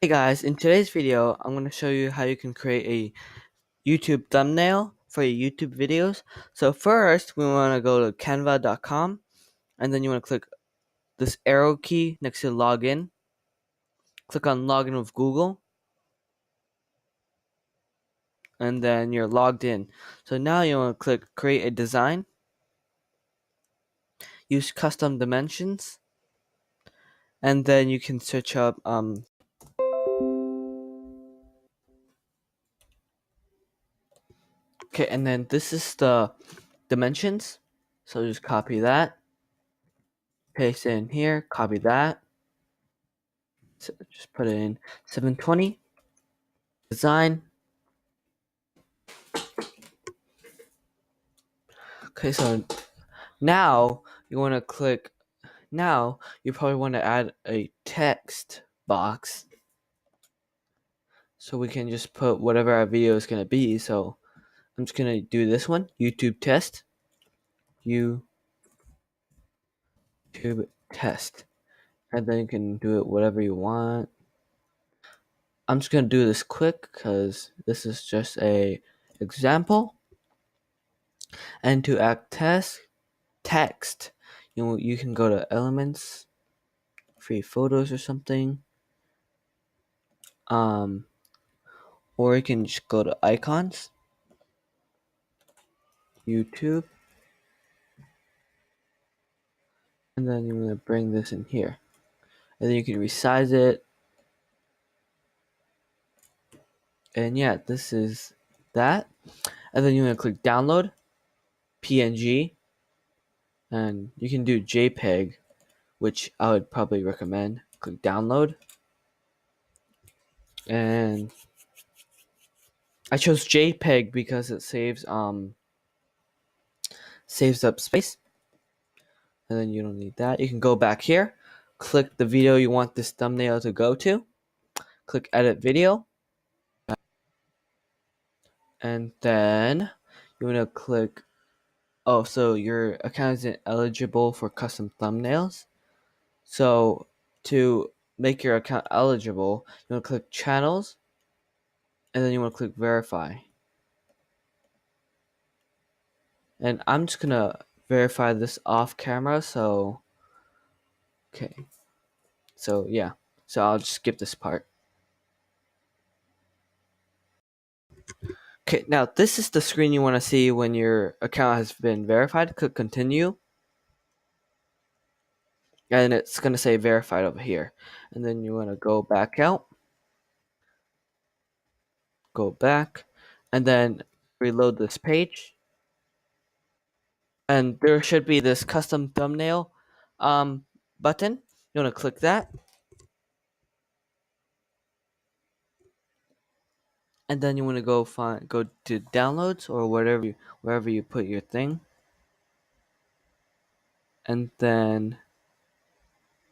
Hey guys, in today's video, I'm going to show you how you can create a YouTube thumbnail for your YouTube videos. So first, we want to go to canva.com and then you want to click this arrow key next to login. Click on login with Google and then you're logged in. So now you want to click create a design. Use custom dimensions and then you can search up okay, and then this is the dimensions. So just copy that, paste it in here, copy that. So just put it in 720 design. Okay, so now you want to click. Now you probably want to add a text box, so we can just put whatever our video is gonna be. So I'm just gonna do this one, YouTube test, YouTube test, and then you can do it whatever you want. I'm just gonna do this quick because this is just a example. And to add text, you can go to elements, free photos or something, or you can just go to icons, YouTube, and then you want to bring this in here, and then you can resize it. And yeah, this is that. And then you want to click download PNG, and you can do JPEG, which I would probably recommend. Click download, and I chose JPEG because it saves up space. And then you don't need that. You can go back here, click the video you want this thumbnail to go to, click edit video, and then you want to click, oh, so your account isn't eligible for custom thumbnails. So to make your account eligible, you want to click channels, and then you want to click verify. And I'm just gonna verify this off camera, so okay. So yeah, so I'll just skip this part. Okay, now this is the screen you want to see when your account has been verified. Click continue. And it's going to say verified over here. And then you want to go back out. Go back. And then reload this page. And there should be this custom thumbnail button. You want to click that. And then you want to go to downloads or wherever you put your thing. And then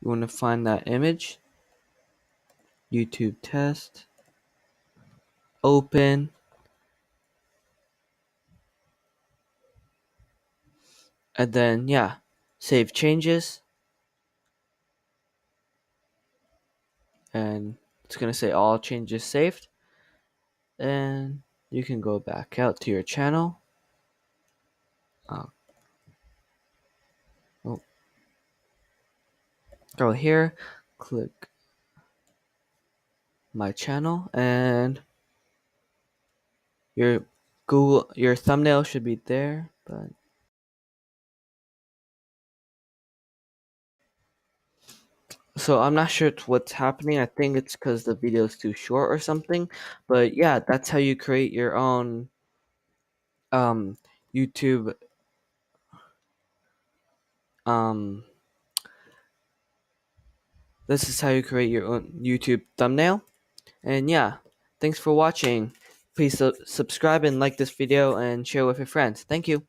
you want to find that image. YouTube test. Open. And then yeah, save changes. And it's going to say all changes saved. And you can go back out to your channel. Go here, click my channel, and your thumbnail should be there, but so I'm not sure what's happening. I think it's because the video is too short or something. But yeah, that's how you create your own YouTube this is how you create your own YouTube thumbnail. And yeah, thanks for watching. Please subscribe and like this video and share with your friends. Thank you.